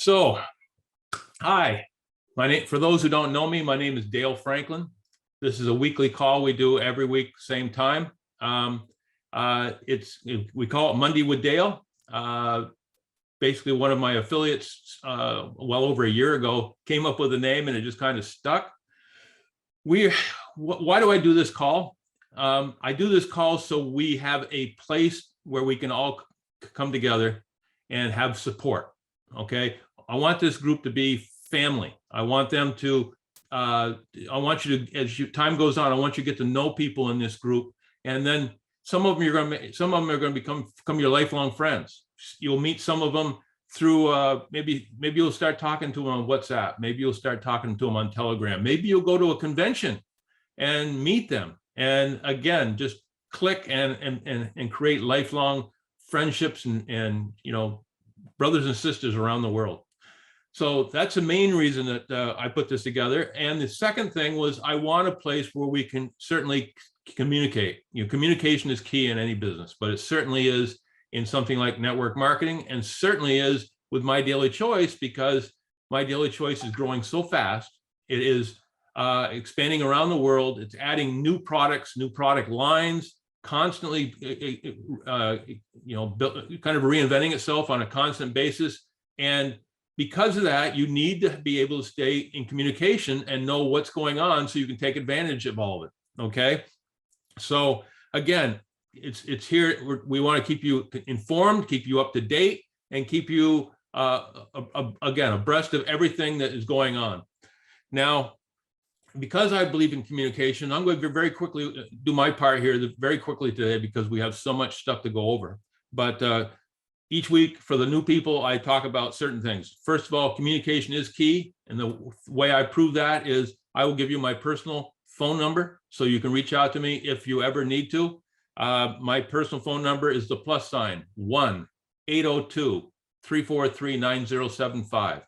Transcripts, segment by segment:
So, hi, for those who don't know me, my name is Dale Franklin. This is a weekly call we do every week, same time. We call it Monday with Dale. Basically, one of my affiliates, well over a year ago, came up with a name and it just kind of stuck. Why do I do this call? I do this call so we have a place where we can all come together and have support. Okay, I want this group to be family. I want them to. I want you to, as time goes on, I want you to get to know people in this group, and then some of them are going to become your lifelong friends. You'll meet some of them through maybe you'll start talking to them on WhatsApp. Maybe you'll start talking to them on Telegram. Maybe you'll go to a convention and meet them. And again, just click and create lifelong friendships and brothers and sisters around the world. So that's the main reason that I put this together. And the second thing was I want a place where we can certainly communicate. Communication is key in any business, but it certainly is in something like network marketing, and certainly is with My Daily Choice, because My Daily Choice is growing so fast. It is expanding around the world. It's adding new products, new product lines, constantly, kind of reinventing itself on a constant basis. And because of that, you need to be able to stay in communication and know what's going on so you can take advantage of all of it. Okay. So again, it's here. We want to keep you informed, keep you up to date, and keep you again abreast of everything that is going on. Now, because I believe in communication, I'm going to very quickly do my part here very quickly today because we have so much stuff to go over. But each week for the new people, I talk about certain things. First of all, communication is key. And the way I prove that is I will give you my personal phone number so you can reach out to me if you ever need to. My personal phone number is the +1 802-343-9075.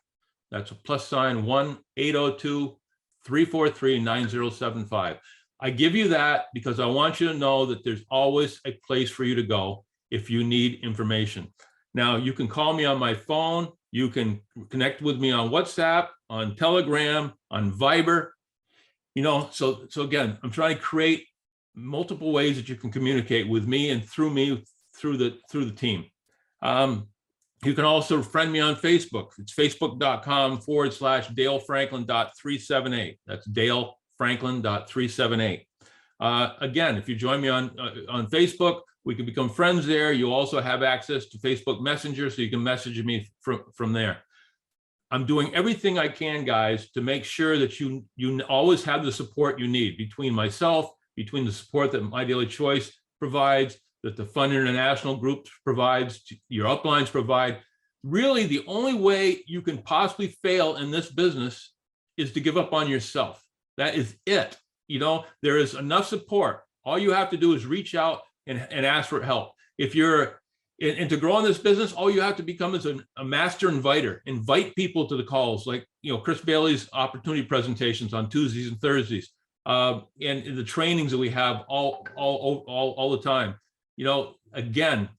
That's a +1 802-343-9075. I give you that because I want you to know that there's always a place for you to go if you need information. Now, you can call me on my phone. You can connect with me on WhatsApp, on Telegram, on Viber. So again, I'm trying to create multiple ways that you can communicate with me and through the team. You can also friend me on Facebook. It's facebook.com/DaleFranklin.378. That's DaleFranklin.378. Again, if you join me on Facebook, we can become friends there. You also have access to Facebook Messenger, so you can message me from there. I'm doing everything I can, guys, to make sure that you always have the support you need between myself, between the support that My Daily Choice provides, that the Fund International Group provides, your uplines provide. Really, the only way you can possibly fail in this business is to give up on yourself. That is it. There is enough support. All you have to do is reach out and ask for help. If you're and to grow in this business, all you have to become is a master inviter. Invite people to the calls, like Chris Bailey's opportunity presentations on Tuesdays and Thursdays, and the trainings that we have all the time. Again,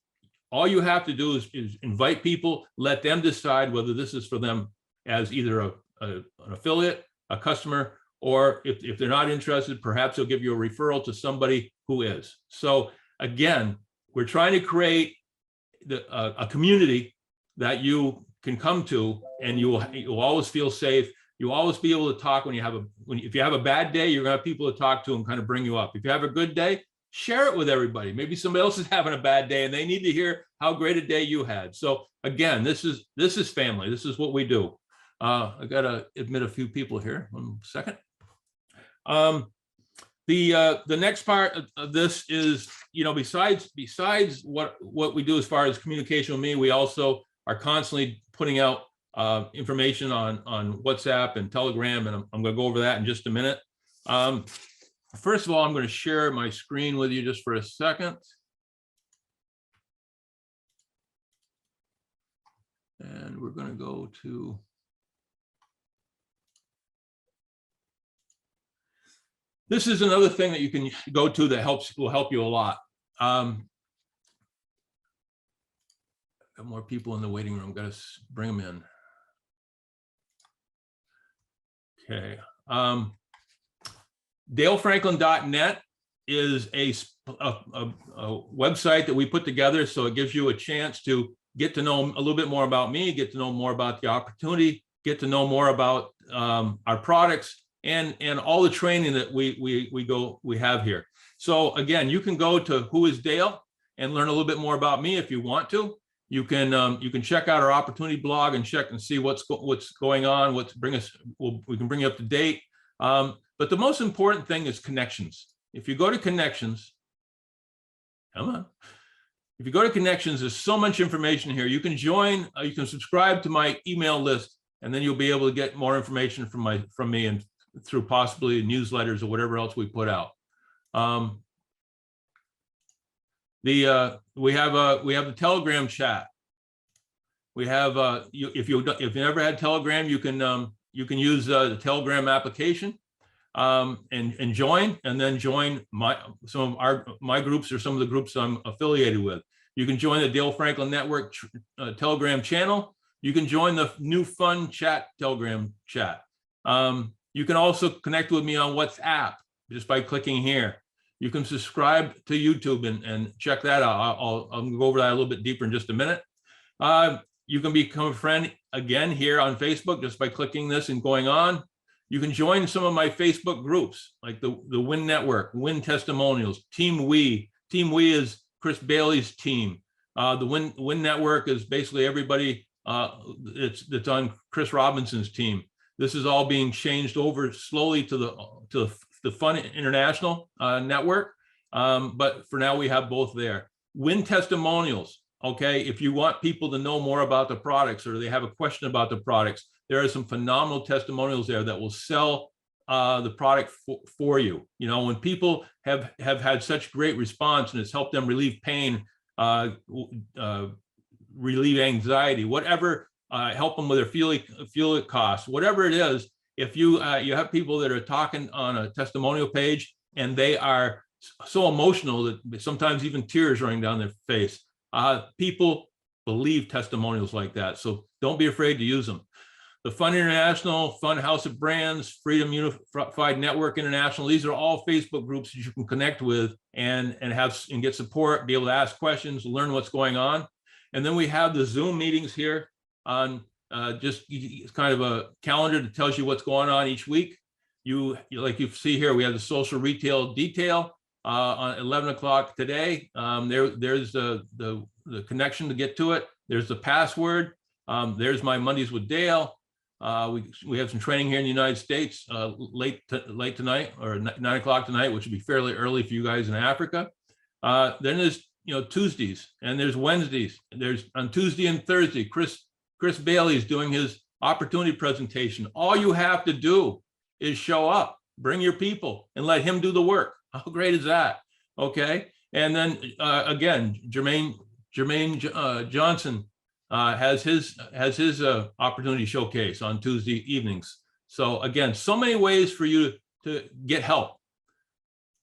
all you have to do is invite people, let them decide whether this is for them as either an affiliate, a customer, or if they're not interested, perhaps they'll give you a referral to somebody who is. So again, we're trying to create a community that you can come to, and you'll always feel safe. You'll always be able to talk if you have a bad day, you're gonna have people to talk to and kind of bring you up. If you have a good day, share it with everybody. Maybe somebody else is having a bad day and they need to hear how great a day you had. So again, this is family. This is what we do. I gotta admit a few people here. 1 second. The next part of this is, besides what we do as far as communication with me, we also are constantly putting out information on WhatsApp and Telegram, and I'm going to go over that in just a minute. First of all, I'm going to share my screen with you just for a second. And we're going to go to this is another thing that you can go to that will help you a lot. Got more people in the waiting room. Got to bring them in. Okay. DaleFranklin.net is a website that we put together, so it gives you a chance to get to know a little bit more about me, get to know more about the opportunity, get to know more about our products, and all the training that we have here. So again, you can go to Who is Dale and learn a little bit more about me if you want to. You can check out our opportunity blog and check and see what's going on, we can bring you up to date. But the most important thing is connections. If you go to connections, come on. If you go to connections, there's so much information here. You can join, you can subscribe to my email list, and then you'll be able to get more information from me and through possibly newsletters or whatever else we put out. We have the Telegram chat. We have if you never had Telegram, you can use the Telegram application and join, and then join some of my groups or some of the groups I'm affiliated with. You can join the Dale Franklin Network Telegram channel. You can join the new fun chat Telegram chat. You can also connect with me on WhatsApp just by clicking here. You can subscribe to YouTube and check that out. I'll go over that a little bit deeper in just a minute. You can become a friend again here on Facebook just by clicking this and going on. You can join some of my Facebook groups like the Win Network, Win Testimonials, Team We. Team We is Chris Bailey's team. The Win Network is basically everybody that's on Chris Robinson's team. This is all being changed over slowly to the Fun International network, but for now we have both there. Win Testimonials, okay? If you want people to know more about the products or they have a question about the products, there are some phenomenal testimonials there that will sell the product for you. You know, when people have had such great response and it's helped them relieve pain, relieve anxiety, whatever, help them with their fuel costs, whatever it is. If you have people that are talking on a testimonial page and they are so emotional that sometimes even tears running down their face, people believe testimonials like that. So don't be afraid to use them. The Fun International, Fun House of Brands, Freedom Unified Network International, these are all Facebook groups that you can connect with and get support, be able to ask questions, learn what's going on. And then we have the Zoom meetings here on just kind of a calendar that tells you what's going on each week. Like you see here, we have the social retail detail on 11 o'clock today. There's the connection to get to it. There's the password. There's my Mondays with Dale. We have some training here in the United States late tonight or 9 o'clock tonight, which would be fairly early for you guys in Africa. Then there's Tuesdays and there's Wednesdays. There's on Tuesday and Thursday, Chris Bailey's doing his opportunity presentation. All you have to do is show up, bring your people, and let him do the work. How great is that? Okay. And then again, Jermaine Johnson has his opportunity showcase on Tuesday evenings. So again, so many ways for you to get help.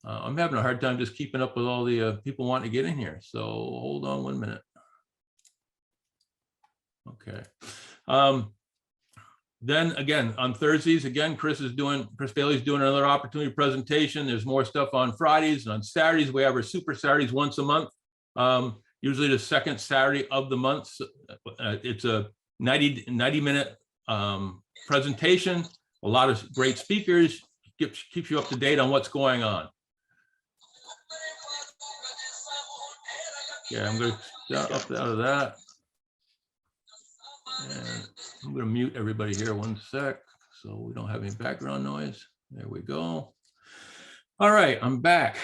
I'm having a hard time just keeping up with all the people wanting to get in here. So hold on 1 minute. Okay. Then again, on Thursdays, again, Chris Bailey's doing another opportunity presentation. There's more stuff on Fridays, and on Saturdays, we have our Super Saturdays once a month. Usually the second Saturday of the month. It's a 90-minute presentation, a lot of great speakers, keeps you up to date on what's going on. Yeah, I'm going to up out of that. And I'm going to mute everybody here 1 sec so we don't have any background noise. There we go. All right, I'm back.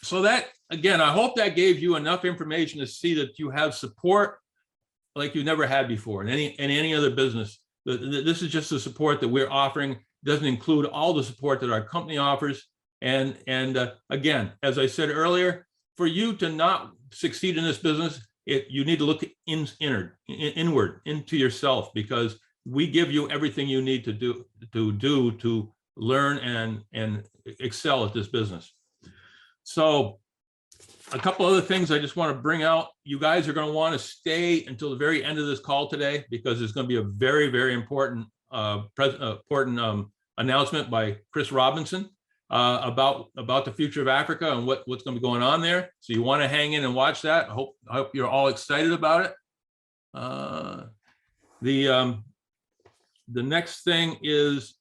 So that, again, I hope that gave you enough information to see that you have support like you never had before in any other business. This is just the support that we're offering. It doesn't include all the support that our company offers. And again, as I said earlier, for you to not succeed in this business, you need to look inward into yourself, because we give you everything you need to learn and excel at this business. So a couple other things I just want to bring out. You guys are going to want to stay until the very end of this call today, because there's going to be a very, very important important announcement by Chris Robinson about the future of Africa and what's going to be going on there. So you want to hang in and watch that. I hope you're all excited about it. The next thing is,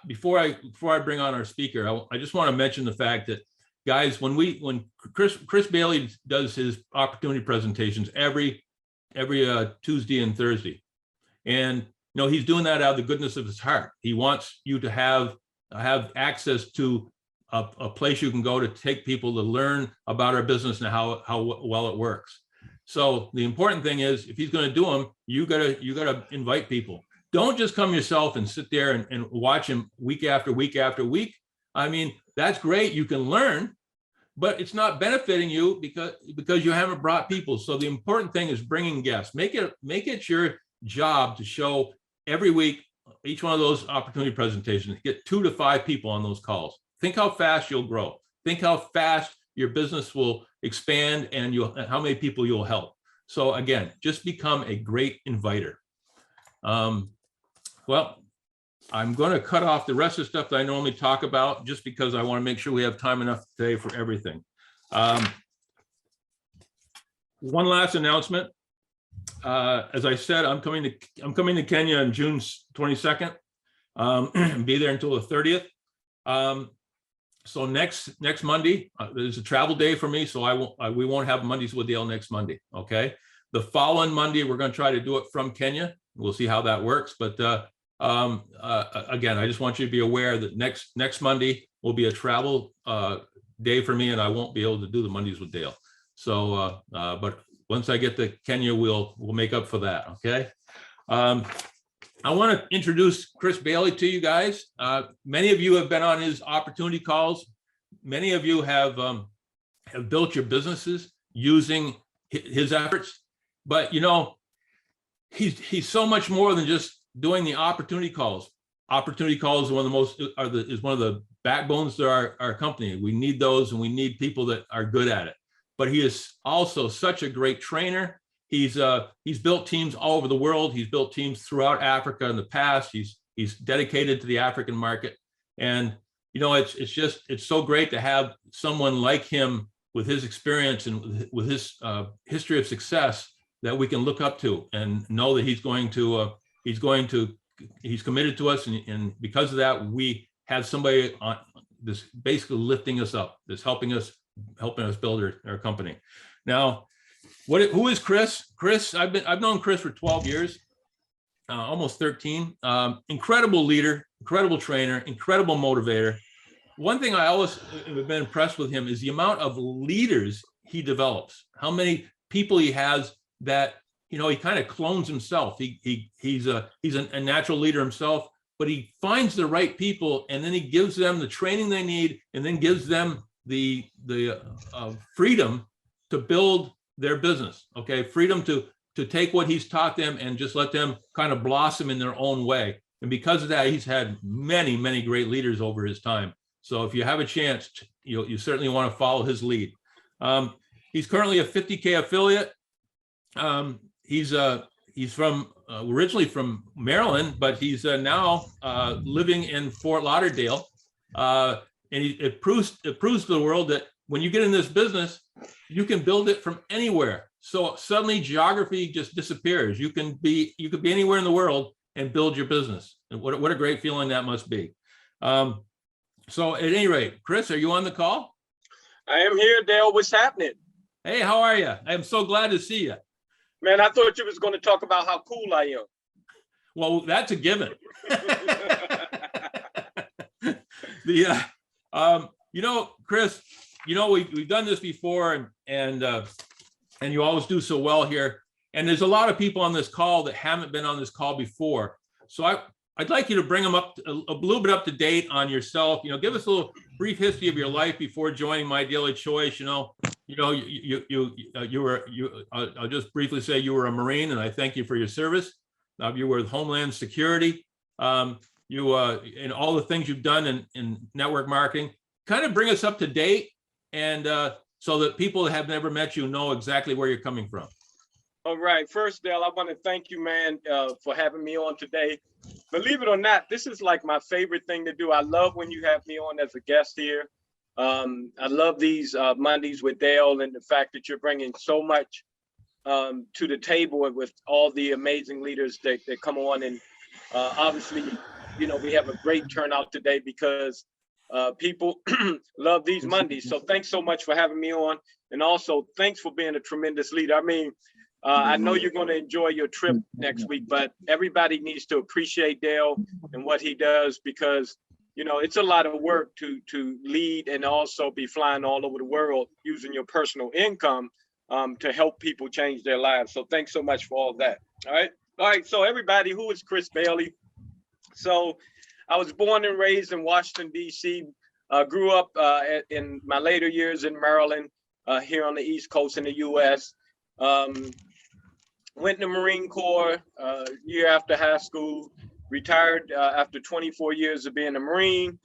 before I bring on our speaker, I just want to mention the fact that, guys, when Chris Bailey does his opportunity presentations every Tuesday and Thursday, and he's doing that out of the goodness of his heart. He wants you to have access to a place you can go to take people to learn about our business and how well it works. So the important thing is, if he's going to do them, you gotta invite people. Don't just come yourself and sit there and watch him week after week after week. I mean, that's great. You can learn, but it's not benefiting you because you haven't brought people. So the important thing is bringing guests. Make it your job to show every week, each one of those opportunity presentations, get 2 to 5 people on those calls. Think how fast you'll grow. Think how fast your business will expand and how many people you'll help. So again, just become a great inviter. Well, I'm going to cut off the rest of the stuff that I normally talk about, just because I want to make sure we have time enough today for everything. One last announcement. As I said, I'm coming to Kenya on June 22nd. Be there until the 30th. So next Monday, there's a travel day for me, so we won't have Mondays with Dale next Monday. Okay. The following Monday, we're going to try to do it from Kenya. We'll see how that works. But again, I just want you to be aware that next Monday will be a travel day for me, and I won't be able to do the Mondays with Dale. So, but once I get to Kenya, we'll make up for that. Okay. I want to introduce Chris Bailey to you guys. Many of you have been on his opportunity calls. Many of you have built your businesses using his efforts. But he's so much more than just doing the opportunity calls. Opportunity calls are one of the backbones to our company. We need those, and we need people that are good at it. But he is also such a great trainer. He's built teams all over the world. He's built teams throughout Africa in the past. He's dedicated to the African market, and it's so great to have someone like him with his experience and with his history of success that we can look up to and know that he's committed to us, and because of that, we have somebody on this basically lifting us up, that's helping us build our company. Now, who is Chris? Chris, I've known Chris for 12 years, almost 13. Incredible leader, incredible trainer, incredible motivator. One thing I always have been impressed with him is the amount of leaders he develops. How many people he has that he kind of clones himself. He's a natural leader himself, but he finds the right people, and then he gives them the training they need, and then gives them the freedom to build their business. Okay, freedom to take what he's taught them and just let them kind of blossom in their own way. And because of that, he's had many, many great leaders over his time. So if you have a chance, you certainly want to follow his lead. He's currently a 50K affiliate. He's from originally from Maryland, but he's now living in Fort Lauderdale. And it proves to the world that when you get in this business, you can build it from anywhere. So suddenly geography just disappears. You could be anywhere in the world and build your business. And what a great feeling that must be. So at any rate, Chris, are you on the call? I am here, Dale. What's happening? Hey, how are you? I'm so glad to see you. Man, I thought you was going to talk about how cool I am. Well, that's a given. Chris, we've done this before, and you always do so well here. And there's a lot of people on this call that haven't been on this call before. So I'd like you to bring them up a little bit up to date on yourself. Give us a little brief history of your life before joining My Daily Choice. I'll just briefly say you were a Marine, and I thank you for your service. You were with Homeland Security. And all the things you've done in network marketing. Kind of bring us up to date, and so that people that have never met you know exactly where you're coming from. All right. First, Dale, I want to thank you, man, for having me on today. Believe it or not, this is like my favorite thing to do. I love when you have me on as a guest here. I love these Mondays with Dale and the fact that you're bringing so much to the table with all the amazing leaders that come on. And obviously, you know, we have a great turnout today because people love these Mondays. So thanks so much for having me on. And also, thanks for being a tremendous leader. I mean, I know you're going to enjoy your trip next week, but everybody needs to appreciate Dale and what he does because, you know, it's a lot of work to lead and also be flying all over the world using your personal income to help people change their lives. So thanks so much for all of that. All right. All right. So everybody, who is Chris Bailey? So I was born and raised in Washington, D.C. Grew up in my later years in Maryland, here on the East Coast in the U.S. Went in the Marine Corps year after high school, retired after 24 years of being a Marine.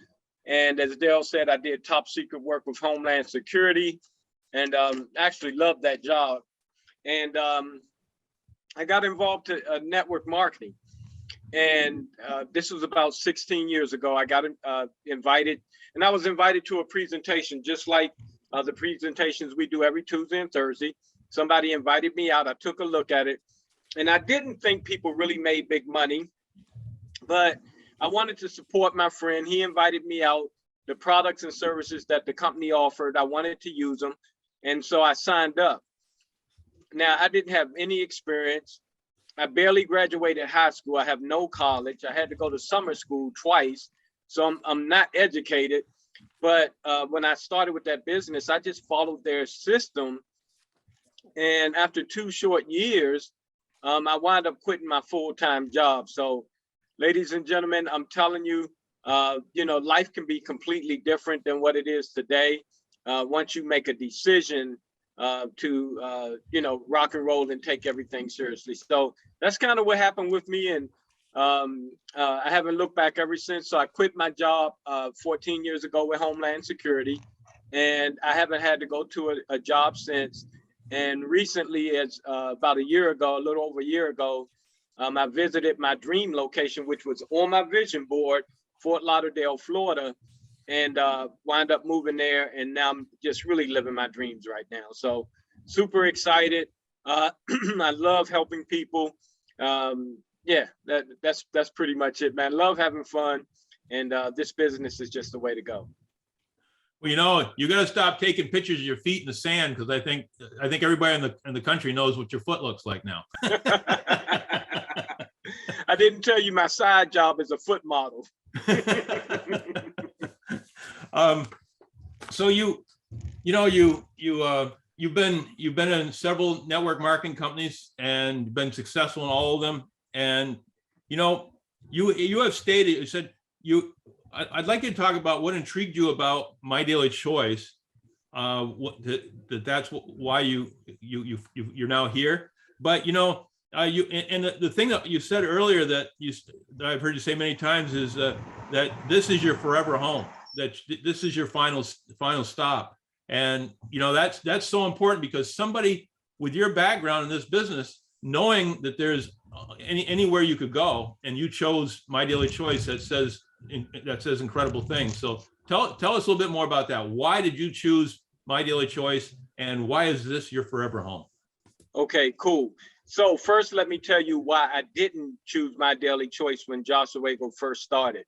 And as Dale said, I did top secret work with Homeland Security and actually loved that job. And I got involved in network marketing. And this was about 16 years ago. I got invited, and I was invited to a presentation, just like the presentations we do every Tuesday and Thursday. Somebody invited me out. I took a look at it, and I didn't think people really made big money, but I wanted to support my friend. He invited me out. The products and services that the company offered, I wanted to use them, and so I signed up. Now, I didn't have any experience. I barely graduated high school. I have no college. I had to go to summer school twice, so I'm not educated. But when I started with that business, I just followed their system. And after 2 short years, I wound up quitting my full-time job. So, ladies and gentlemen, I'm telling you, you know, life can be completely different than what it is today. Once you make a decision to, you know, rock and roll and take everything seriously. So that's kind of what happened with me. And I haven't looked back ever since. So I quit my job 14 years ago with Homeland Security. And I haven't had to go to a job since. And recently, as about a year ago, a little over a year ago, I visited my dream location, which was on my vision board, Fort Lauderdale, Florida, and wound up moving there. And now I'm just really living my dreams right now. So super excited. I love helping people. Yeah, that's pretty much it, man. Love having fun. And this business is just the way to go. Well, you know, you got to stop taking pictures of your feet in the sand because I think everybody in the country knows what your foot looks like now. I didn't tell you my side job is a foot model. So you've been in several network marketing companies and been successful in all of them. And you know, you have stated, you said I'd like you to talk about what intrigued you about My Daily Choice. That's why you're now here. But you know, the thing that you said earlier that I've heard you say many times is that this is your forever home. That this is your final stop. And you know, that's so important because somebody with your background in this business, knowing that there's anywhere you could go, and you chose My Daily Choice that says incredible things. So tell us a little bit more about that. Why did you choose My Daily Choice, and why is this your forever home? Okay, cool. So first, let me tell you why I didn't choose My Daily Choice when Joshua Wago first started.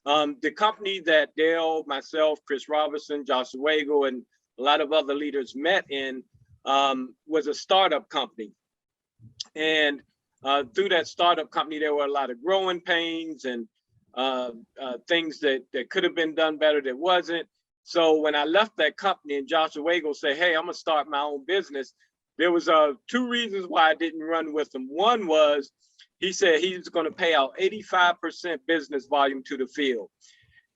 The company that Dale, myself, Chris Robinson, Joshua Wago, and a lot of other leaders met in was a startup company. And through that startup company, there were a lot of growing pains and things that could have been done better that wasn't. So when I left that company and Joshua Wago said, hey, I'm gonna start my own business, there was 2 reasons why I didn't run with him. One was he said he's gonna pay out 85% business volume to the field.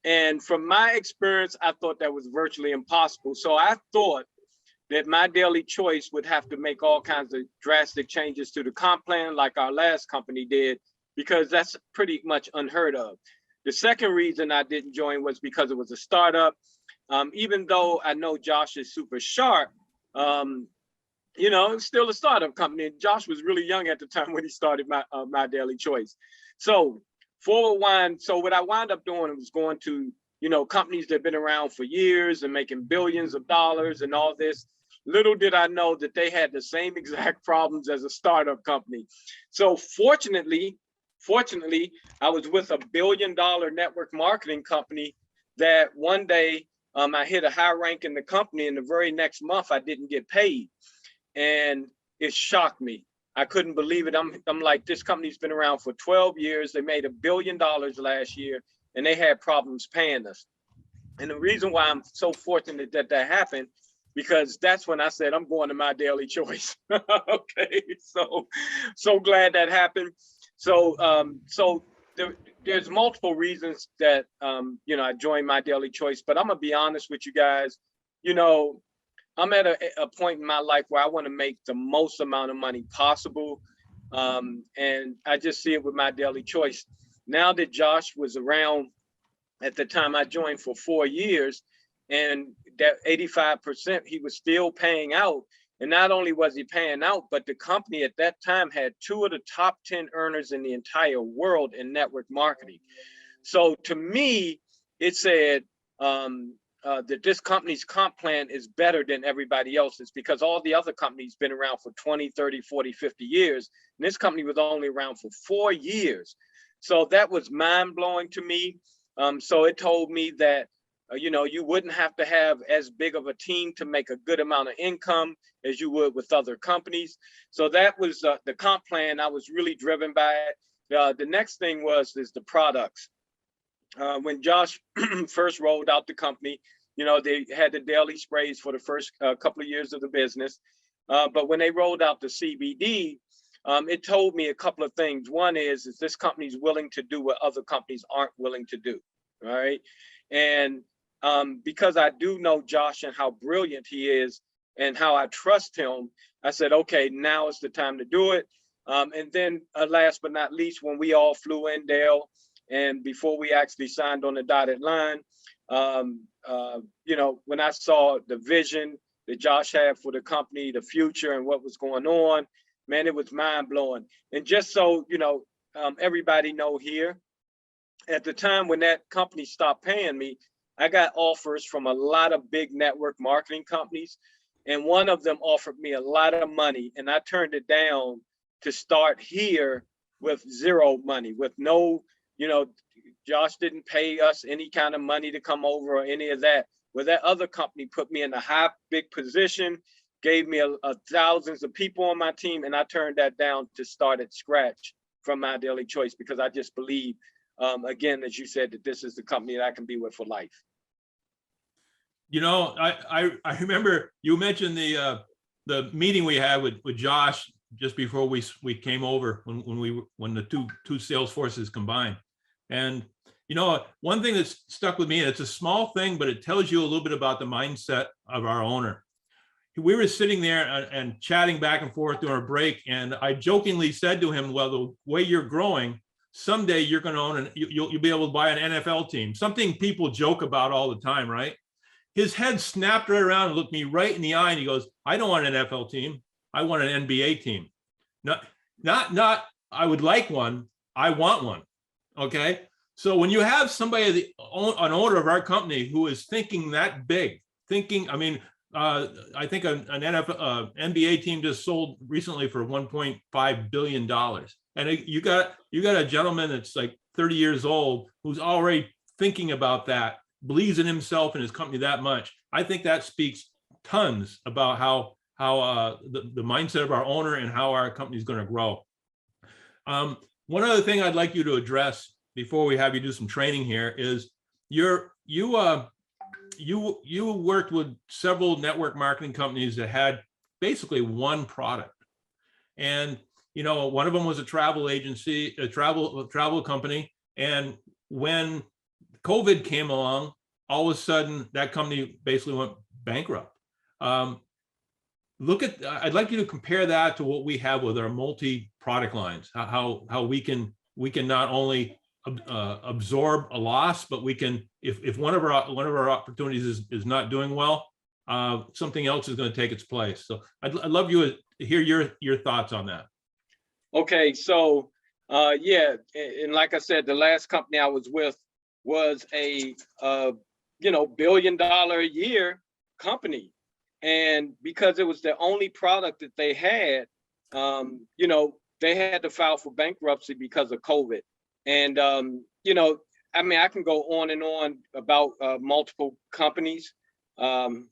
And from my experience, I thought that was virtually impossible. So I thought that My Daily Choice would have to make all kinds of drastic changes to the comp plan like our last company did, because that's pretty much unheard of. The second reason I didn't join was because it was a startup. Even though I know Josh is super sharp, you know, it's still a startup company. And Josh was really young at the time when he started My Daily Choice. So forward wind. So what I wound up doing was going to, you know, companies that have been around for years and making billions of dollars and all this. Little did I know that they had the same exact problems as a startup company. So fortunately, I was with a $1 billion network marketing company that one day I hit a high rank in the company, and the very next month I didn't get paid. And it shocked me. I couldn't believe it. I'm like, this company's been around for 12 years. They made $1 billion last year, and they had problems paying us. And the reason why I'm so fortunate that that happened, because that's when I said, I'm going to My Daily Choice. Okay, so glad that happened. So there's multiple reasons that you know, I joined My Daily Choice, but I'm gonna be honest with you guys. You know, I'm at a point in my life where I want to make the most amount of money possible. And I just see it with My Daily Choice. Now that Josh was around at the time I joined for 4 years, and that 85% he was still paying out. And not only was he paying out, but the company at that time had 2 of the top 10 earners in the entire world in network marketing. So to me, it said, that this company's comp plan is better than everybody else's, because all the other companies been around for 20, 30, 40, 50 years. And this company was only around for 4 years. So that was mind blowing to me. So it told me that, you know, you wouldn't have to have as big of a team to make a good amount of income as you would with other companies. So that was the comp plan. I was really driven by it. The next thing is the products. When Josh first rolled out the company, you know, they had the daily sprays for the first couple of years of the business. But when they rolled out the CBD, it told me a couple of things. One is this company's willing to do what other companies aren't willing to do, right? And because I do know Josh and how brilliant he is and how I trust him, I said, okay, now is the time to do it. And then last but not least, when we all flew in, Dale, and before we actually signed on the dotted line, you know, when I saw the vision that Josh had for the company, the future and what was going on, man, it was mind blowing. And just so, you know, everybody know here, at the time when that company stopped paying me, I got offers from a lot of big network marketing companies. And one of them offered me a lot of money, and I turned it down to start here with zero money, with no, you know, Josh didn't pay us any kind of money to come over or any of that. Well, that other company put me in a high, big position, gave me thousands of people on my team, and I turned that down to start at scratch from My Daily Choice, because I just believe, again, as you said, that this is the company that I can be with for life. You know, I remember you mentioned the meeting we had with Josh just before we came over, when the two sales forces combined. And you know, one thing that's stuck with me, and it's a small thing, but it tells you a little bit about the mindset of our owner. We were sitting there and chatting back and forth during a break, and I jokingly said to him, well, the way you're growing, someday you're going to own you'll be able to buy an NFL team. Something people joke about all the time, right? His head snapped right around and looked me right in the eye, and he goes, I don't want an NFL team. I want an NBA team. Not I would like one. I want one. Okay. So when you have somebody, an owner of our company, who is thinking that big, I mean, I think an NFL, NBA team just sold recently for $1.5 billion. And you got a gentleman that's like 30 years old who's already thinking about that, believes in himself and his company that much. I think that speaks tons about how the mindset of our owner and how our company is going to grow. One other thing I'd like you to address before we have you do some training here is you worked with several network marketing companies that had basically one product. And, you know, one of them was a travel agency, a travel company. And when COVID came along, all of a sudden that company basically went bankrupt. I'd like you to compare that to what we have with our multi-product lines, how we can not only absorb a loss, but we can, if one of our opportunities is not doing well, something else is going to take its place. So I'd love you to hear your thoughts on that. Okay, so yeah, and like I said, the last company I was with was a billion-dollar a year company, and because it was the only product that they had, they had to file for bankruptcy because of COVID. And I mean, I can go on and on about multiple companies, that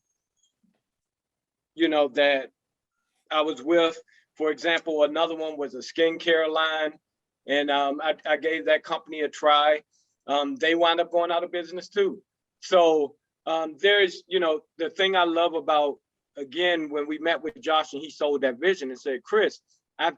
I was with. For example, another one was a skincare line, and I gave that company a try. They wound up going out of business too. So there's, the thing I love about, again, when we met with Josh and he sold that vision and said, Chris, and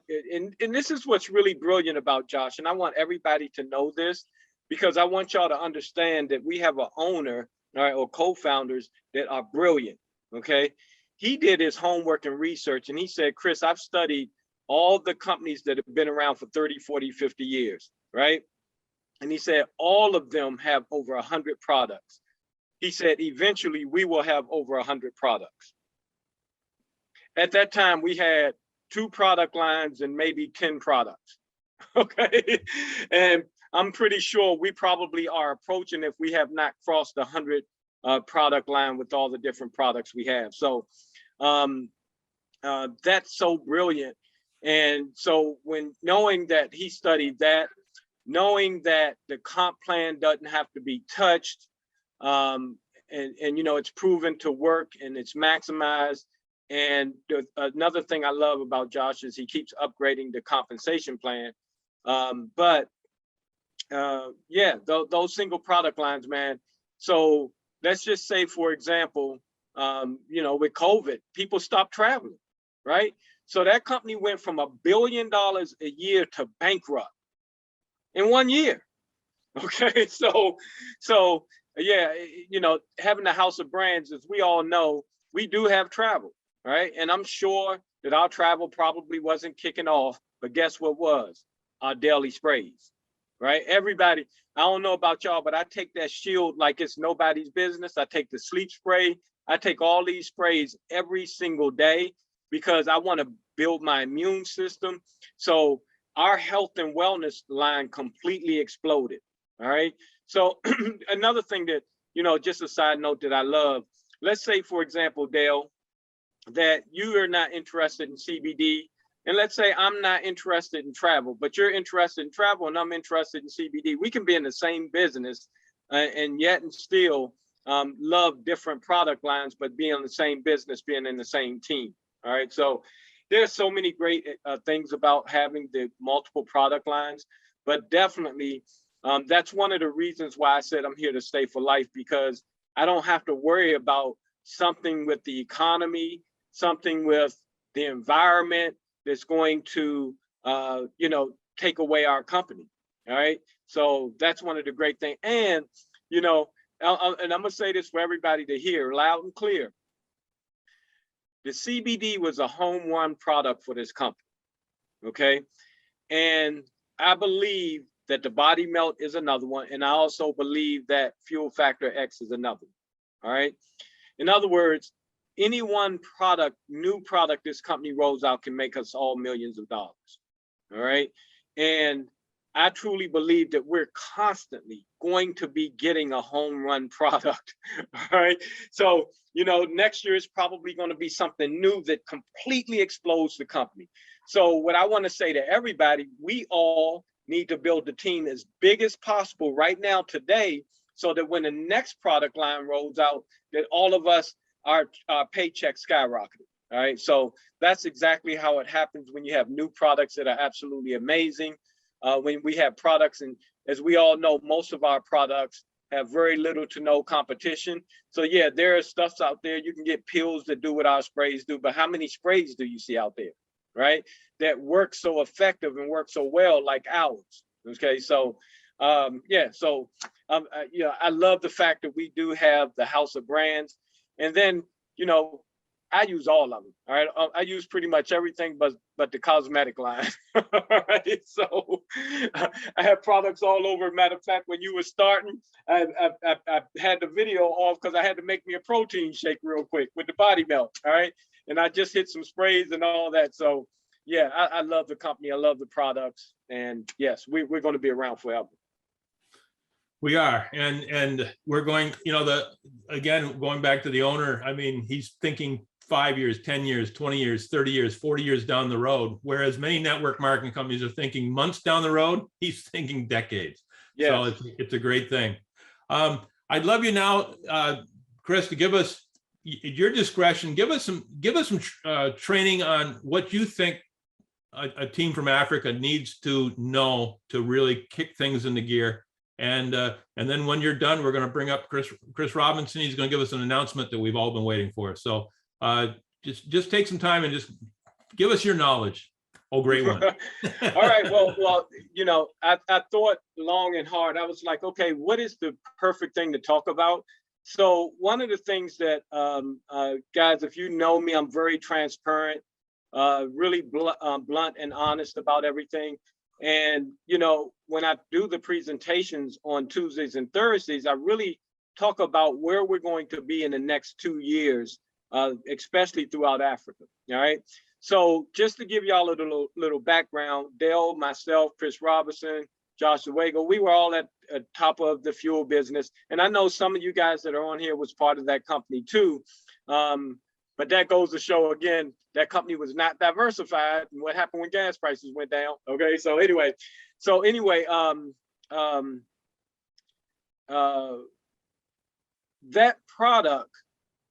this is what's really brilliant about Josh, and I want everybody to know this, because I want y'all to understand that we have an owner, all right, or co-founders that are brilliant, okay? He did his homework and research, and he said, Chris, I've studied all the companies that have been around for 30, 40, 50 years, right? And he said, all of them have over 100 products. He said, eventually we will have over 100 products. At that time, we had 2 product lines and maybe 10 products, okay? And I'm pretty sure we probably are approaching, if we have not crossed the 100 product line with all the different products we have. So that's so brilliant. And so when knowing that he studied that, knowing that the comp plan doesn't have to be touched, and it's proven to work and it's maximized. And another thing I love about Josh is he keeps upgrading the compensation plan. Yeah, those single product lines, man. So let's just say, for example, with COVID, people stopped traveling, right? So that company went from $1 billion a year to bankrupt in 1 year. Okay, so yeah, having the house of brands, as we all know, we do have travel, right? And I'm sure that our travel probably wasn't kicking off, but guess what was? Our daily sprays, right? Everybody, I don't know about y'all, but I take that shield like it's nobody's business. I take the sleep spray. I take all these sprays every single day because I want to build my immune system. So our health and wellness line completely exploded. All right. So another thing that, just a side note that I love, let's say, for example, Dale, that you are not interested in CBD. And let's say I'm not interested in travel, but you're interested in travel and I'm interested in CBD. We can be in the same business and yet and still love different product lines, but be in the same business, being in the same team. All right. So there's so many great things about having the multiple product lines, but definitely that's one of the reasons why I said I'm here to stay for life, because I don't have to worry about something with the economy, something with the environment that's going to, take away our company. All right. So that's one of the great things. And, and I'm going to say this for everybody to hear loud and clear. The CBD was a home run product for this company. Okay. And I believe that the body melt is another one. And I also believe that fuel factor X is another one. All right. In other words, any one product, new product this company rolls out can make us all millions of dollars. All right. And I truly believe that we're constantly going to be getting a home run product. All right. So, next year is probably going to be something new that completely explodes the company. So what I want to say to everybody, we all need to build the team as big as possible right now today, so that when the next product line rolls out, that all of us, our paycheck skyrocketed. All right. So that's exactly how it happens when you have new products that are absolutely amazing. When we have products, and as we all know, most of our products have very little to no competition. So yeah, there are stuffs out there. You can get pills that do what our sprays do, but how many sprays do you see out there, right? That work so effective and work so well like ours. Okay. So I love the fact that we do have the house of brands. And then, I use all of them. All right, I use pretty much everything, but the cosmetic line. All right, so I have products all over. Matter of fact, when you were starting, I had the video off because I had to make me a protein shake real quick with the body melt. All right, and I just hit some sprays and all that. So yeah, I love the company. I love the products, and yes, we're going to be around forever. We are, and we're going, again, going back to the owner, I mean, he's thinking 5 years, 10 years, 20 years, 30 years, 40 years down the road, whereas many network marketing companies are thinking months down the road, he's thinking decades. Yes. So it's a great thing. I'd love you now, Chris, to give us, at your discretion, give us some training on what you think a team from Africa needs to know to really kick things into gear. And then when you're done, we're going to bring up Chris Robinson. He's going to give us an announcement that we've all been waiting for. So just take some time and just give us your knowledge. Oh, great one. All right. Well, I thought long and hard. I was like, okay, what is the perfect thing to talk about? So one of the things that, guys, if you know me, I'm very transparent, really blunt and honest about everything. And, when I do the presentations on Tuesdays and Thursdays, I really talk about where we're going to be in the next 2 years, especially throughout Africa. All right. So just to give y'all a little background, Dale, myself, Chris Robinson, Josh Zawego, we were all at the top of the fuel business. And I know some of you guys that are on here was part of that company too. But that goes to show, again, that company was not diversified. And what happened when gas prices went down? Okay, so anyway, that product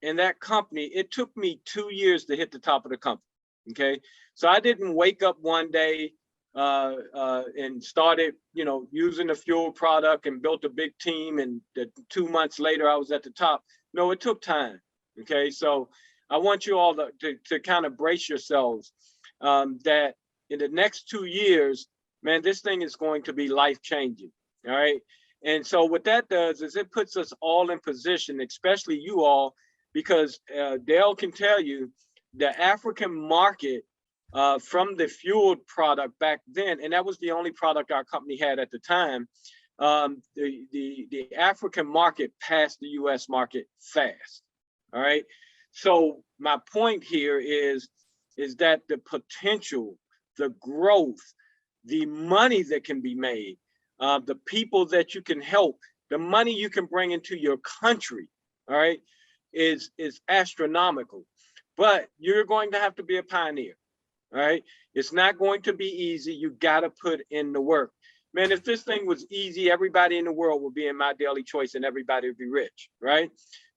and that company, it took me 2 years to hit the top of the company. Okay, so I didn't wake up one day and started, using the fuel product and built a big team. And 2 months later, I was at the top. No, it took time. Okay, so I want you all to kind of brace yourselves that in the next 2 years, man, this thing is going to be life-changing, all right? And so what that does is it puts us all in position, especially you all, because Dale can tell you the African market from the fueled product back then, and that was the only product our company had at the time, the African market passed the US market fast, all right? So my point here is that the potential, the growth, the money that can be made, the people that you can help, the money you can bring into your country, all right, is astronomical. But you're going to have to be a pioneer, all right? It's not going to be easy. You got to put in the work. Man, if this thing was easy, everybody in the world would be in my daily choice and everybody would be rich, right?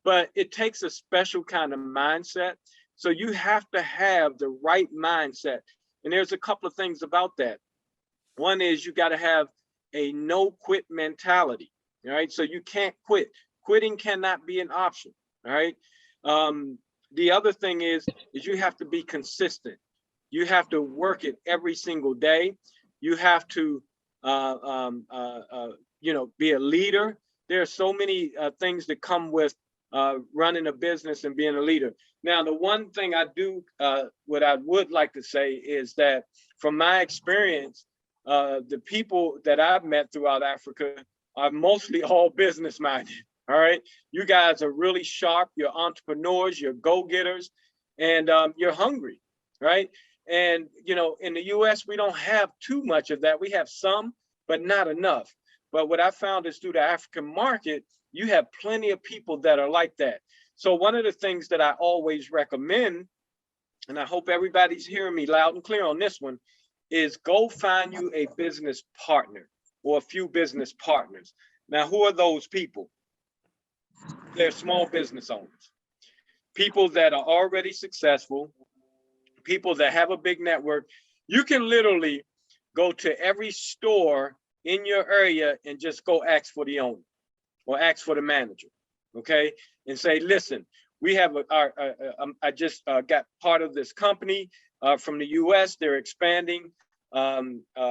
But it takes a special kind of mindset. So you have to have the right mindset. And there's a couple of things about that. One is you got to have a no quit mentality. All right. So you can't quit. Quitting cannot be an option. All right. The other thing is you have to be consistent. You have to work it every single day. You have to, be a leader. There are so many things that come with running a business and being a leader. Now, the one thing I do, what I would like to say is that from my experience, the people that I've met throughout Africa are mostly all business minded. All right. You guys are really sharp. You're entrepreneurs, you're go-getters, and you're hungry. Right. And, in the US, we don't have too much of that. We have some, but not enough. But what I found is through the African market, you have plenty of people that are like that. So one of the things that I always recommend, and I hope everybody's hearing me loud and clear on this one, is go find you a business partner or a few business partners. Now, who are those people? They're small business owners, people that are already successful, people that have a big network. You can literally go to every store in your area and just go ask for the owner or ask for the manager, okay? And say, listen, we have I just got part of this company from the US. They're expanding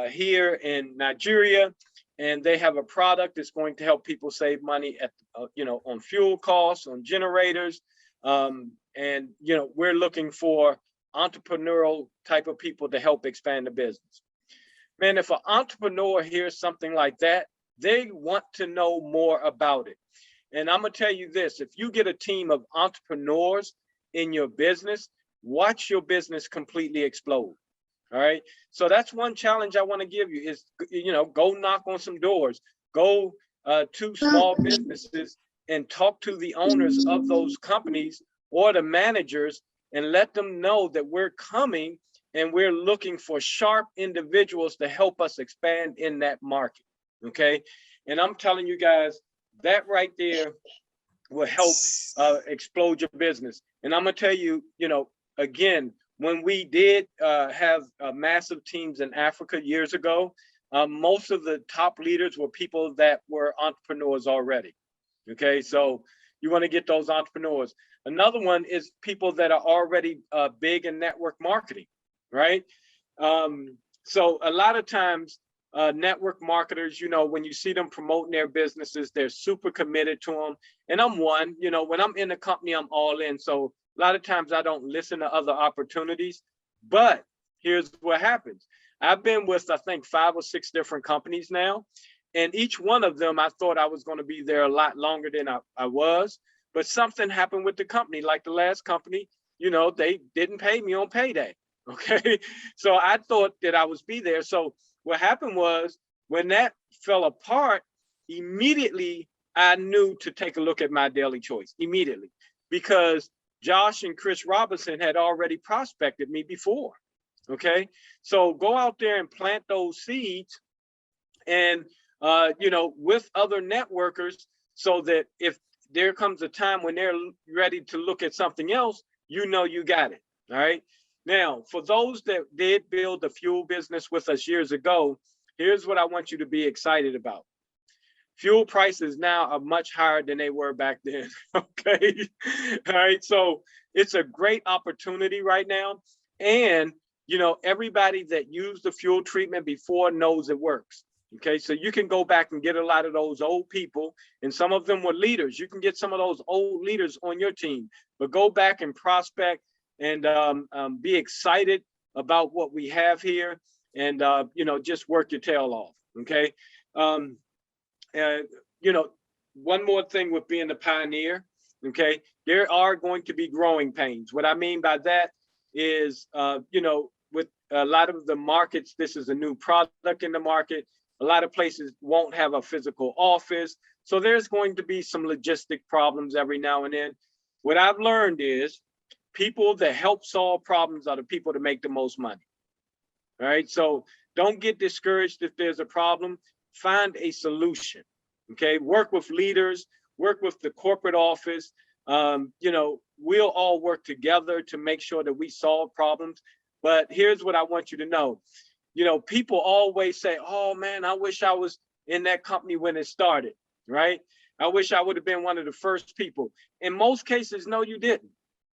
here in Nigeria, and they have a product that's going to help people save money at, on fuel costs, on generators. And, you know, we're looking for entrepreneurial type of people to help expand the business. Man, if an entrepreneur hears something like that, they want to know more about it. And I'm gonna tell you this, if you get a team of entrepreneurs in your business, watch your business completely explode. All right. So that's one challenge I want to give you is, you know, go knock on some doors, go to small businesses and talk to the owners of those companies or the managers and let them know that we're coming and we're looking for sharp individuals to help us expand in that market. Okay. And I'm telling you guys, that right there will help explode your business. And I'm gonna tell you, you know, again, when we did have massive teams in Africa years ago, most of the top leaders were people that were entrepreneurs already. Okay, so you want to get those entrepreneurs. Another one is people that are already big in network marketing, right? So a lot of times, network marketers, you know, when you see them promoting their businesses, they're super committed to them. And I'm one, you know, when I'm in a company, I'm all in. So a lot of times I don't listen to other opportunities, but here's what happens. I've been with, I think, 5 or 6 different companies now. And each one of them, I thought I was going to be there a lot longer than I was. But something happened with the company, like the last company, you know, they didn't pay me on payday. Okay. So I thought that I was be there. So what happened was when that fell apart, immediately I knew to take a look at my daily choice immediately, because Josh and Chris Robinson had already prospected me before. Okay. So go out there and plant those seeds and, you know, with other networkers, so that if there comes a time when they're ready to look at something else, you know, you got it. All right. Now, for those that did build the fuel business with us years ago, here's what I want you to be excited about. Fuel prices now are much higher than they were back then. Okay. All right. So it's a great opportunity right now. And, you know, everybody that used the fuel treatment before knows it works. Okay. So you can go back and get a lot of those old people, and some of them were leaders. You can get some of those old leaders on your team, but go back and prospect and be excited about what we have here, and, you know, just work your tail off. Okay. You know, one more thing with being a pioneer, okay, there are going to be growing pains. What I mean by that is, you know, with a lot of the markets, this is a new product in the market. A lot of places won't have a physical office. So there's going to be some logistic problems every now and then. What I've learned is people that help solve problems are the people that make the most money. All right. So don't get discouraged if there's a problem. Find a solution. Okay. Work with leaders, work with the corporate office. You know, we'll all work together to make sure that we solve problems. But here's what I want you to know. You know, people always say, oh man, I wish I was in that company when it started, right? I wish I would have been one of the first people. In most cases, no, you didn't,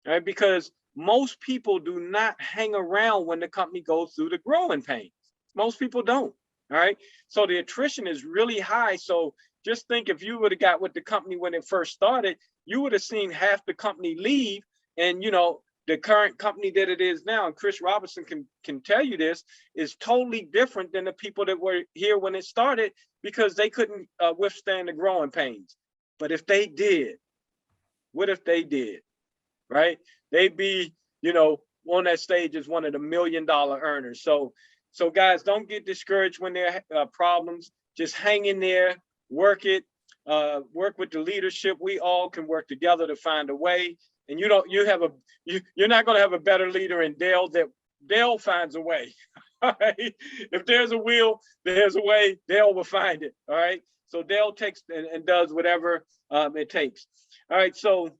right? Because most people do not hang around when the company goes through the growing pains. Most people don't, all right? So the attrition is really high. So just think, if you would have got with the company when it first started, you would have seen half the company leave. And, you know, the current company that it is now, and Chris Robinson can tell you this, is totally different than the people that were here when it started, because they couldn't withstand the growing pains. But if they did, what if they did, right? They'd be, you know, on that stage as one of the $1 million earners. So guys, don't get discouraged when there are problems. Just hang in there, work it, work with the leadership. We all can work together to find a way. And you're not going to have a better leader in Dale. That Dale finds a way. All right. If there's a will, there's a way. Dale will find it. All right. So Dale takes and does whatever it takes. All right. So,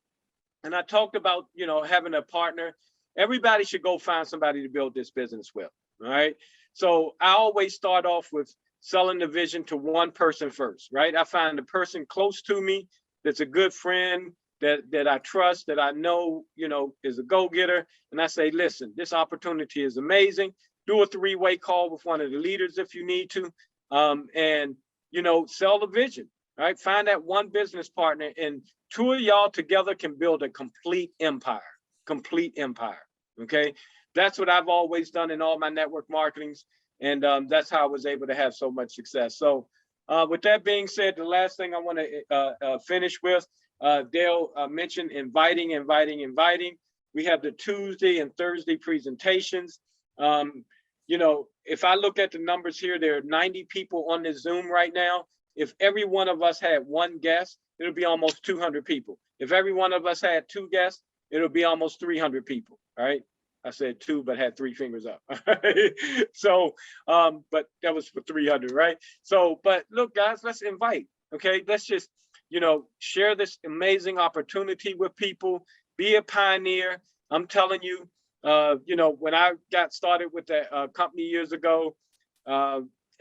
and I talked about, you know, having a partner. Everybody should go find somebody to build this business with. All right. So I always start off with selling the vision to one person first. Right. I find the person close to me that's a good friend, that I trust, that I know, you know, is a go-getter. And I say, listen, this opportunity is amazing. Do a 3-way call with one of the leaders if you need to. And, you know, sell the vision, right? Find that one business partner, and 2 of y'all together can build a complete empire. complete empire. Okay, that's what I've always done in all my network marketings, and that's how I was able to have so much success. So with that being said, the last thing I want to finish with, Dale mentioned inviting. We have the Tuesday and Thursday presentations. You know, if I look at the numbers here, there are 90 people on this Zoom right now. If every one of us had one guest, it'll be almost 200 people. If every one of us had two guests, it'll be almost 300 people. All right. I said two, but had three fingers up. So, but that was for 300, right? So, but look, guys, let's invite. Okay, let's just, you know, share this amazing opportunity with people. Be a pioneer. I'm telling you, you know, when I got started with the company years ago,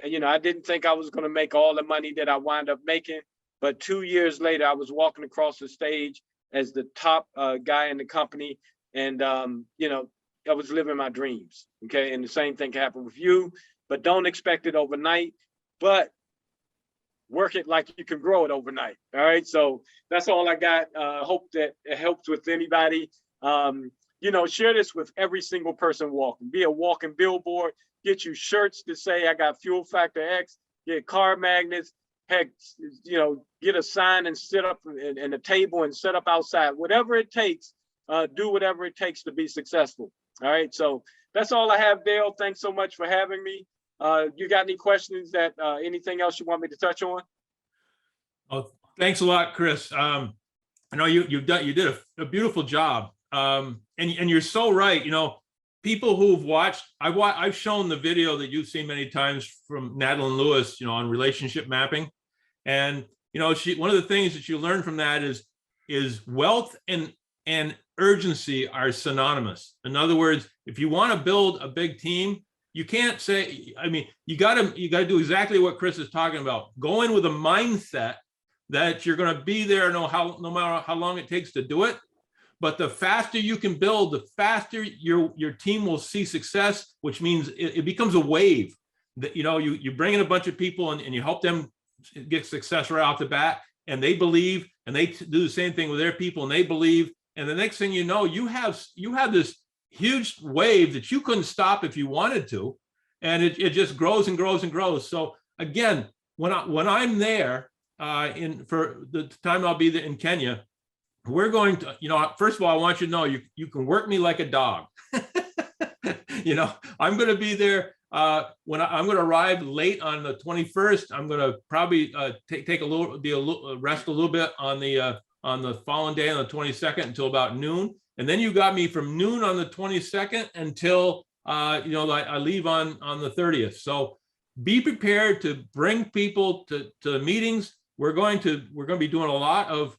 you know, I didn't think I was going to make all the money that I wound up making. But 2 years later, I was walking across the stage as the top guy in the company. And, you know, I was living my dreams. Okay. And the same thing can happen with you, but don't expect it overnight, but work it like you can grow it overnight. All right. So that's all I got. Hope that it helps with anybody. You know, share this with every single person walking. Be a walking billboard. Get you shirts to say, I got Fuel Factor X. Get car magnets. Heck, you know, get a sign and sit up in a table and set up outside. Whatever it takes, do whatever it takes to be successful. All right. So that's all I have, Dale. Thanks so much for having me. You got any questions that anything else you want me to touch on? Oh, thanks a lot, Chris. I know you did a beautiful job. And you're so right. You know, people who've watched, I've shown the video that you've seen many times from Madeline Lewis, you know, on relationship mapping. And, you know, one of the things that you learn from that is wealth and urgency are synonymous. In other words, if you want to build a big team, you can't say, I mean, you got to do exactly what Chris is talking about. Go in with a mindset that you're going to be there no matter how long it takes to do it. But the faster you can build, the faster your team will see success, which means it becomes a wave. That, you know, you bring in a bunch of people and you help them get success right off the bat, and they believe, and they do the same thing with their people, and they believe. And the next thing you know, you have this huge wave that you couldn't stop if you wanted to, and it just grows and grows and grows. So again, when I'm there for the time I'll be there in Kenya, we're going to, you know, first of all, I want you to know you can work me like a dog. You know, I'm going to be there when I'm going to arrive late on the 21st. I'm going to probably take a little rest a little bit on the following day on the 22nd until about noon. And then you got me from noon on the 22nd until, you know, I leave on the 30th. So be prepared to bring people to meetings. We're going to be doing a lot of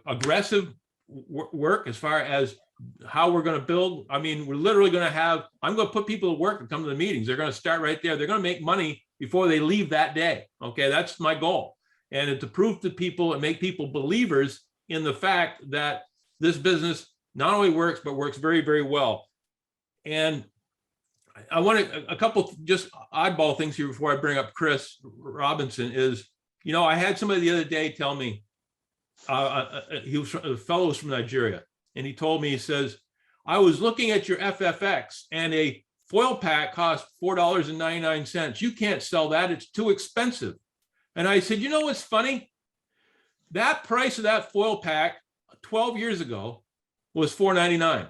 aggressive work as far as how we're going to build. I mean, we're literally going to have, I'm going to put people to work to come to the meetings. They're going to start right there. They're going to make money before they leave that day. Okay. That's my goal. And to prove to people and make people believers in the fact that this business not only works, but works very, very well. And I want a couple just oddball things here before I bring up Chris Robinson is, you know, I had somebody the other day tell me, he was a fellow from Nigeria, and he told me, he says, I was looking at your FFX and a foil pack cost $4.99. You can't sell that. It's too expensive. And I said, you know what's funny? That price of that foil pack 12 years ago was $4.99.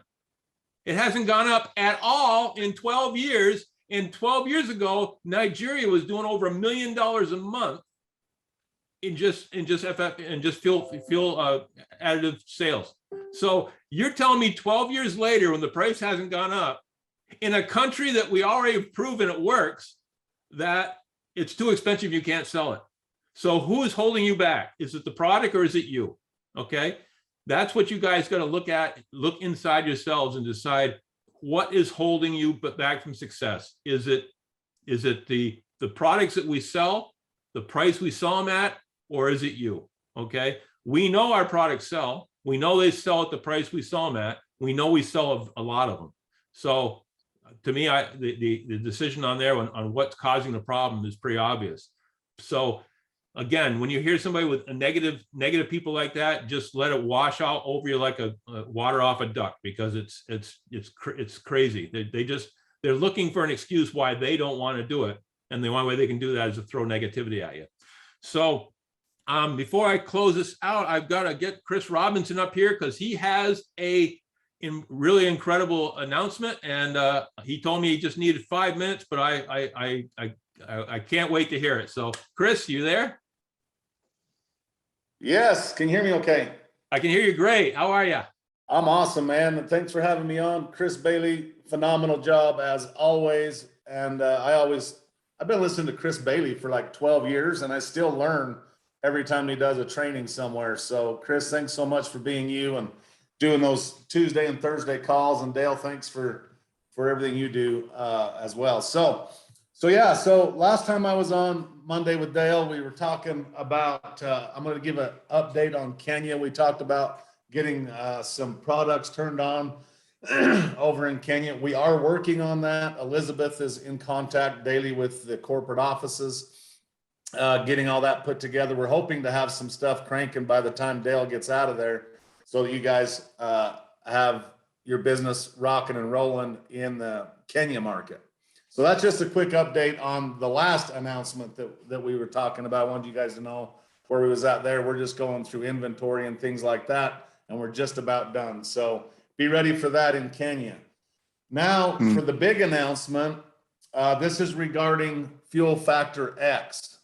It hasn't gone up at all in 12 years. And 12 years ago, Nigeria was doing over $1 million a month in just FF and just fuel additive sales. So you're telling me 12 years later, when the price hasn't gone up, in a country that we already have proven it works, that it's too expensive, you can't sell it. So who is holding you back? Is it the product or is it you? Okay, that's what you guys got to look at. Look inside yourselves and decide what is holding you back from success. Is it the products that we sell, the price we sell them at, or is it you? Okay, we know our products sell. We know they sell at the price we sell them at. We know we sell a lot of them. So to me, the decision on there on what's causing the problem is pretty obvious. So again, when you hear somebody with a negative people like that, just let it wash out over you like a water off a duck, because it's crazy. They're looking for an excuse why they don't want to do it, and the only way they can do that is to throw negativity at you. So before I close this out, I've got to get Chris Robinson up here because he has a really incredible announcement, and he told me he just needed 5 minutes, but I can't wait to hear it. So, Chris, you there? Yes, can you hear me okay? I can hear you great. How are you? I'm awesome, man. And thanks for having me on. Chris Bailey, phenomenal job as always. And I've been listening to Chris Bailey for like 12 years, and I still learn every time he does a training somewhere. So Chris, thanks so much for being you and doing those Tuesday and Thursday calls. And Dale, thanks for everything you do as well. So last time I was on Monday with Dale, we were talking about, I'm going to give an update on Kenya. We talked about getting some products turned on over in Kenya. We are working on that. Elizabeth is in contact daily with the corporate offices, getting all that put together. We're hoping to have some stuff cranking by the time Dale gets out of there, so that you guys have your business rocking and rolling in the Kenya market. So that's just a quick update on the last announcement that we were talking about. I wanted you guys to know where we was at there. We're just going through inventory and things like that, and we're just about done. So be ready for that in Kenya. Now, for the big announcement, this is regarding Fuel Factor X.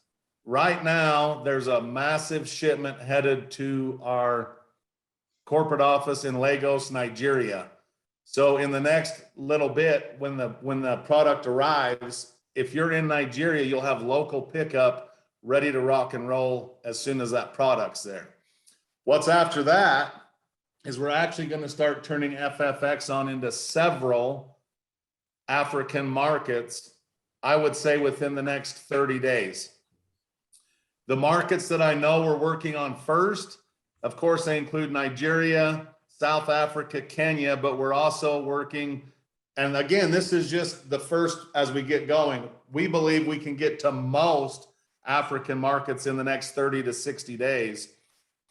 Right now, there's a massive shipment headed to our corporate office in Lagos, Nigeria. So in the next little bit, when the product arrives, if you're in Nigeria, you'll have local pickup ready to rock and roll as soon as that product's there. What's after that is we're actually going to start turning FFX on into several African markets, I would say within the next 30 days. The markets that I know we're working on first, of course, they include Nigeria, South Africa, Kenya, but we're also working, and again, this is just the first as we get going. We believe we can get to most African markets in the next 30 to 60 days,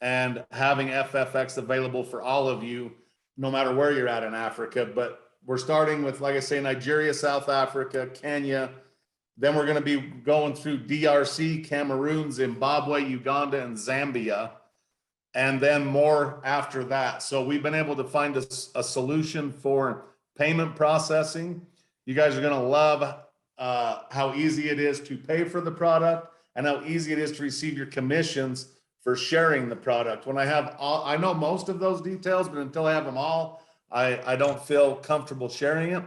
and having FFX available for all of you, no matter where you're at in Africa. But we're starting with, like I say, Nigeria, South Africa, Kenya. Then we're going to be going through DRC, Cameroon, Zimbabwe, Uganda, and Zambia, and then more after that. So we've been able to find a solution for payment processing. You guys are going to love how easy it is to pay for the product and how easy it is to receive your commissions for sharing the product. When I know most of those details, but until I have them all, I don't feel comfortable sharing it.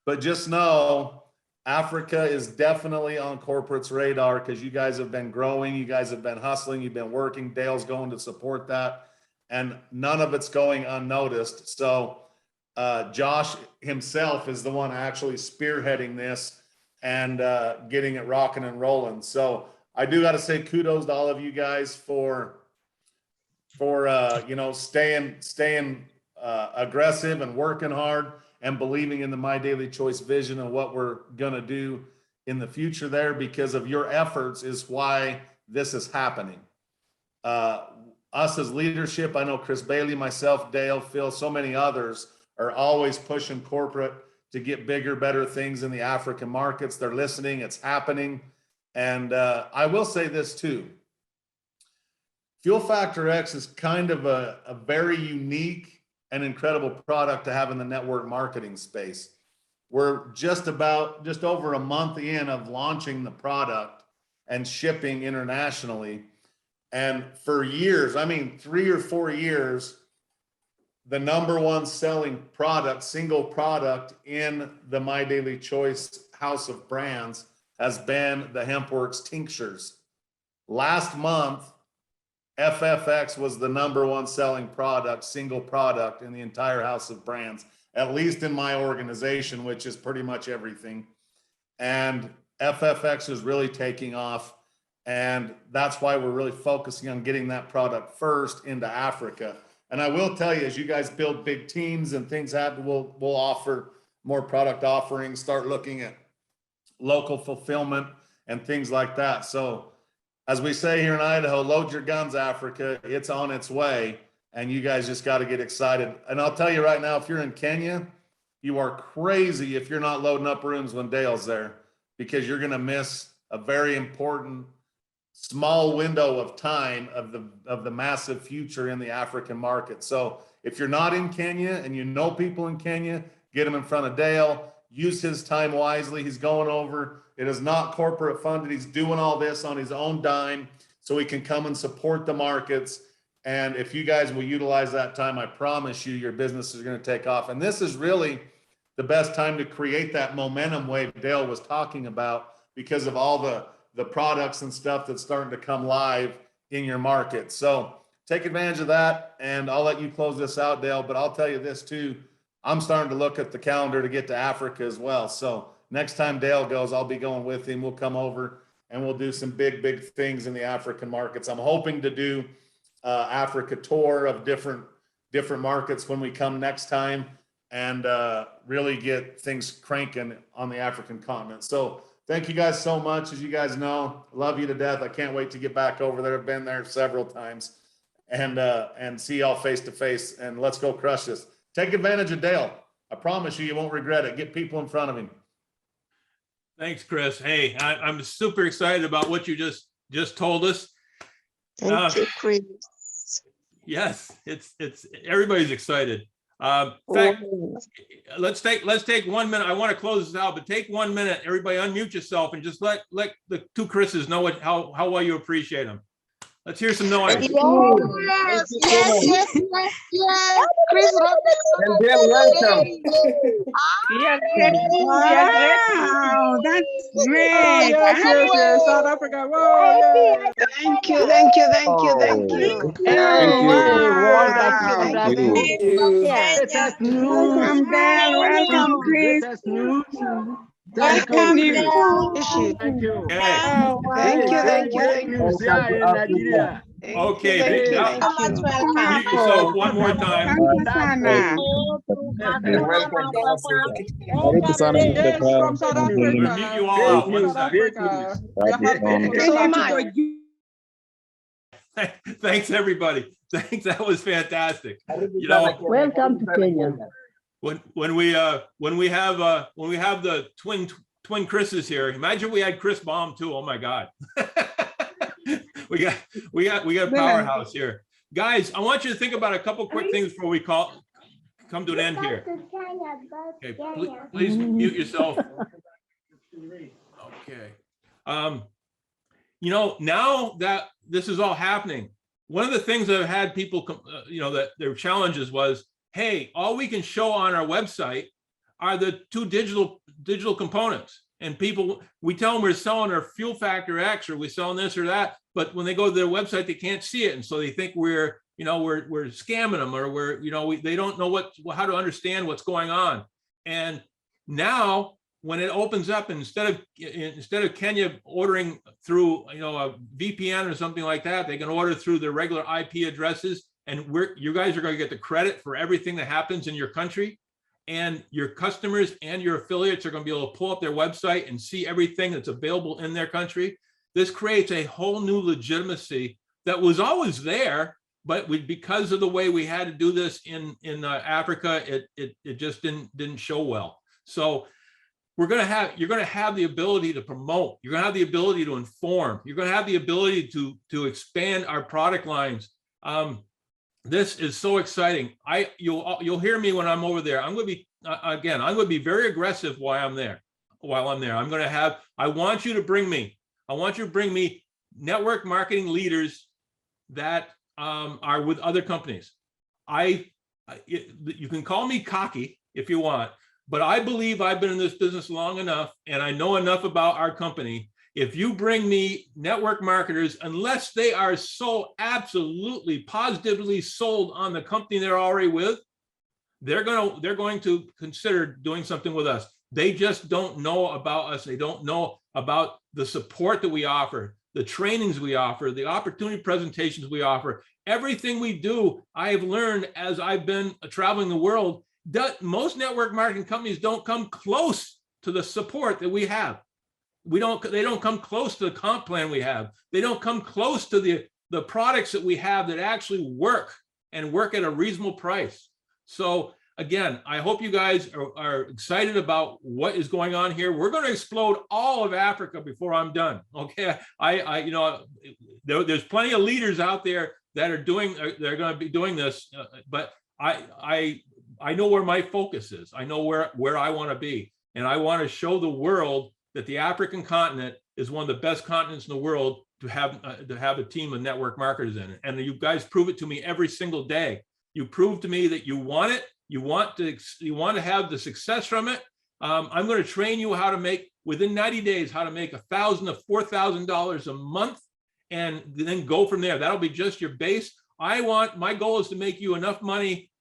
But just know Africa is definitely on corporate's radar, because you guys have been growing, you guys have been hustling, you've been working. Dale's going to support that, and none of it's going unnoticed. So Josh himself is the one actually spearheading this and getting it rocking and rolling. So I do got to say kudos to all of you guys for staying aggressive and working hard and believing in the My Daily Choice vision and what we're going to do in the future there. Because of your efforts is why this is happening. Us as leadership, I know Chris Bailey, myself, Dale, Phil, so many others are always pushing corporate to get bigger, better things in the African markets. They're listening, it's happening. And I will say this too. Fuel Factor X is kind of a very unique and incredible product to have in the network marketing space. We're just over a month in of launching the product and shipping internationally. And for years, I mean 3 or 4 years, the number one selling product, single product in the My Daily Choice house of brands has been the HempWorks tinctures. Last month, FFX was the number one selling product, single product in the entire house of brands, at least in my organization, which is pretty much everything. And FFX is really taking off. And that's why we're really focusing on getting that product first into Africa. And I will tell you, as you guys build big teams and things happen, we'll offer more product offerings, start looking at local fulfillment and things like that. So as we say here in Idaho, load your guns, Africa. It's on its way. And you guys just got to get excited. And I'll tell you right now, if you're in Kenya, you are crazy if you're not loading up rooms when Dale's there, because you're going to miss a very important small window of time of the massive future in the African market. So if you're not in Kenya and you know people in Kenya, get them in front of Dale. Use his time wisely. He's going over. It is not corporate funded. He's doing all this on his own dime so he can come and support the markets. And if you guys will utilize that time, I promise you, your business is going to take off. And this is really the best time to create that momentum wave Dale was talking about, because of all the products and stuff that's starting to come live in your market. So take advantage of that. And I'll let you close this out, Dale, but I'll tell you this too. I'm starting to look at the calendar to get to Africa as well. So next time Dale goes, I'll be going with him. We'll come over and we'll do some big things in the African markets. I'm hoping to do Africa tour of different markets when we come next time, and really get things cranking on the African continent. So thank you guys so much. As you guys know, I love you to death. I can't wait to get back over there. I've been there several times, and see y'all face to face, and let's go crush this. Take advantage of Dale. I promise you won't regret it. Get people in front of him. Thanks, Chris. Hey, I'm super excited about what you just told us. Thank you, Chris. Yes, it's everybody's excited. In fact, let's take 1 minute. I want to close this out, but take 1 minute. Everybody unmute yourself and just let the two Chris's know how well you appreciate them. Let's hear some noise. Yes. Chris And then welcome. Wow, that's great. Yes, South Africa. Whoa, yeah. Thank you. Thank you. Thank you. Greatest news. Welcome, Dale. Welcome, Chris. Greatest news. Welcome, Thank you. Okay. Oh, wow. Thank you. Yeah, in Nigeria. Okay. Thank you. Mute yourself one more time. From South Africa. Mute you all out. 1 second. Thank you so much. Thanks, everybody. Thanks. That was fantastic. You know, Welcome to Kenya. when we have the twin Chris's here, imagine we had Chris Baum too. Oh my God. we got a powerhouse here. Guys, I want you to think about a couple quick things before we come to an end here. Okay, please mute yourself. Okay. You know, now that this is all happening, one of the things that I've had people, that their challenges was, hey, all we can show on our website are the two digital components. And people, we tell them we're selling our fuel factor X, or we're selling this or that, but when they go to their website, they can't see it. And so they think we're scamming them, or they don't know how to understand what's going on. And now when it opens up, instead of Kenya ordering through a VPN or something like that, they can order through their regular IP addresses, and you guys are going to get the credit for everything that happens in your country, and your customers and your affiliates are going to be able to pull up their website and see everything that's available in their country. This creates a whole new legitimacy that was always there, but because of the way we had to do this in Africa, it just didn't show well. So you're going to have the ability to promote. You're going to have the ability to inform. You're going to have the ability to expand our product lines. This is so exciting. You'll hear me when I'm over there. I'm going to be very aggressive while I'm there. I want you to bring me network marketing leaders that are with other companies. You can call me cocky if you want, but I believe I've been in this business long enough and I know enough about our company. If you bring me network marketers, unless they are so absolutely positively sold on the company they're already with, they're going to consider doing something with us. They just don't know about us. They don't know about the support that we offer, the trainings we offer, the opportunity presentations we offer. Everything we do, I have learned as I've been traveling the world, that most network marketing companies don't come close to the support that we have. they don't come close to the comp plan we have. They don't come close to the products that we have that actually work and work at a reasonable price. So again, I hope you guys are excited about what is going on here. We're going to explode all of Africa before I'm done. Okay, you know, there's plenty of leaders out there that are they're going to be doing this, but I know where my focus is. I know where I want to be, and I want to show the world that the African continent is one of the best continents in the world to have a team of network marketers in it. And you guys prove it to me every single day. You prove to me that you want it. You want to have the success from it. I'm going to train you how to make, within 90 days, how to make $1,000 to $4,000 a month, and then go from there. That'll be just your base. My goal is to make you enough money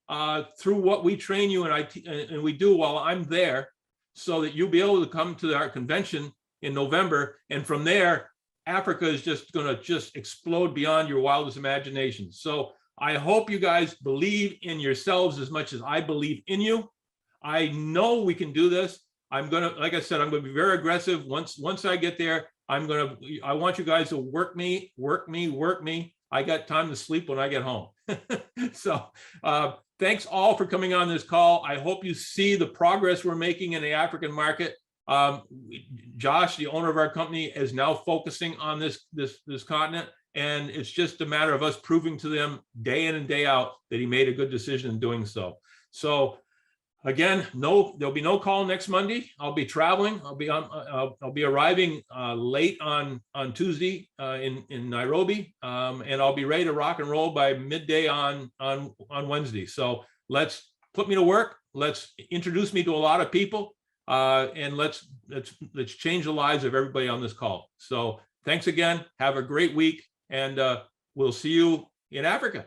through what we train you and we do while I'm there, so that you'll be able to come to our convention in November. And from there, Africa is just going to explode beyond your wildest imagination. So I hope you guys believe in yourselves as much as I believe in you. I know we can do this. Like I said, I'm going to be very aggressive. Once I get there, I want you guys to work me. I got time to sleep when I get home. So thanks all for coming on this call. I hope you see the progress we're making in the African market. Josh, the owner of our company, is now focusing on this continent, and it's just a matter of us proving to them day in and day out that he made a good decision in doing so. So again, there'll be no call next Monday. I'll be traveling. I'll be arriving late on Tuesday in Nairobi, and I'll be ready to rock and roll by midday on Wednesday. So let's put me to work. Let's introduce me to a lot of people, and let's change the lives of everybody on this call. So thanks again. Have a great week, and we'll see you in Africa.